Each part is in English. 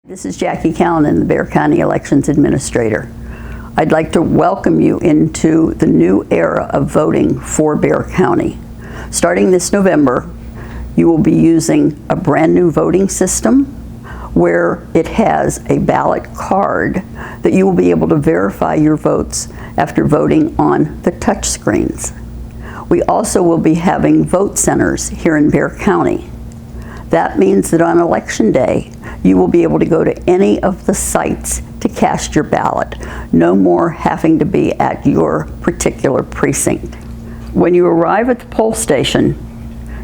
This is Jacque Callanen, the Bexar County Elections Administrator. I'd like to welcome you into the new era of voting for Bexar County. Starting this November, you will be using a brand new voting system where it has a ballot card that you will be able to verify your votes after voting on the touch screens. We also will be having vote centers here in Bexar County. That means that on Election Day, you will be able to go to any of the sites to cast your ballot. No more having to be at your particular precinct. When you arrive at the poll station,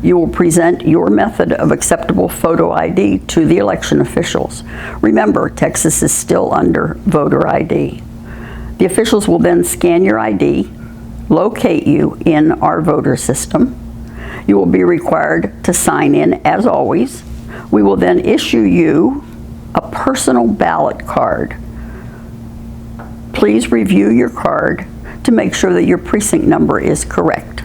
you will present your method of acceptable photo ID to the election officials. Remember, Texas is still under voter ID. The officials will then scan your ID, locate you in our voter system. You will be required to sign in as always. We will then issue you a personal ballot card. Please review your card to make sure that your precinct number is correct.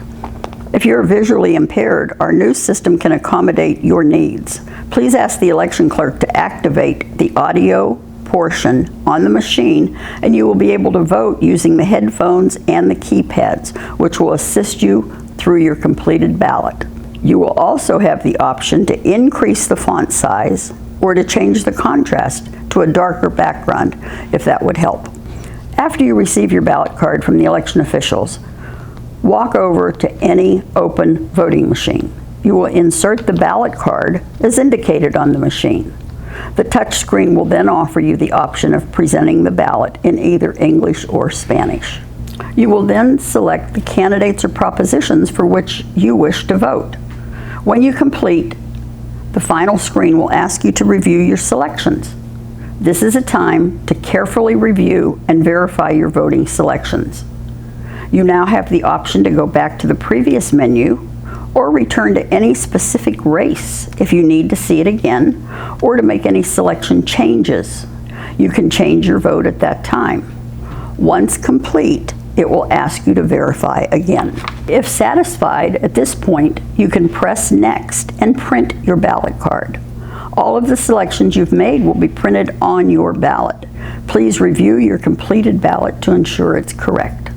If you're visually impaired, our new system can accommodate your needs. Please ask the election clerk to activate the audio portion on the machine, and you will be able to vote using the headphones and the keypads, which will assist you through your completed ballot. You will also have the option to increase the font size or to change the contrast to a darker background if that would help. After you receive your ballot card from the election officials, walk over to any open voting machine. You will insert the ballot card as indicated on the machine. The touch screen will then offer you the option of presenting the ballot in either English or Spanish. You will then select the candidates or propositions for which you wish to vote. When you complete, the final screen will ask you to review your selections. This is a time to carefully review and verify your voting selections. You now have the option to go back to the previous menu or return to any specific race if you need to see it again or to make any selection changes. You can change your vote at that time. Once complete, it will ask you to verify again. If satisfied at this point, you can press Next and print your ballot card. All of the selections you've made will be printed on your ballot. Please review your completed ballot to ensure it's correct.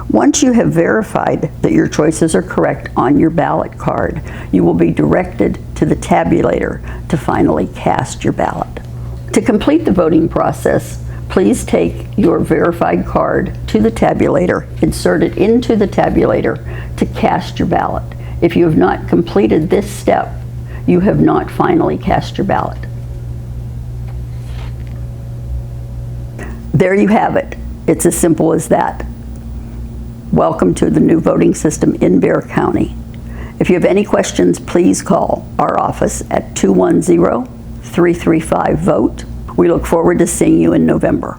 Once you have verified that your choices are correct on your ballot card, you will be directed to the tabulator to finally cast your ballot. To complete the voting process, please take your verified card to the tabulator, insert it into the tabulator to cast your ballot. If you have not completed this step, you have not finally cast your ballot. There you have it. It's as simple as that. Welcome to the new voting system in Bexar County. If you have any questions, please call our office at 210-335-VOTE. We look forward to seeing you in November.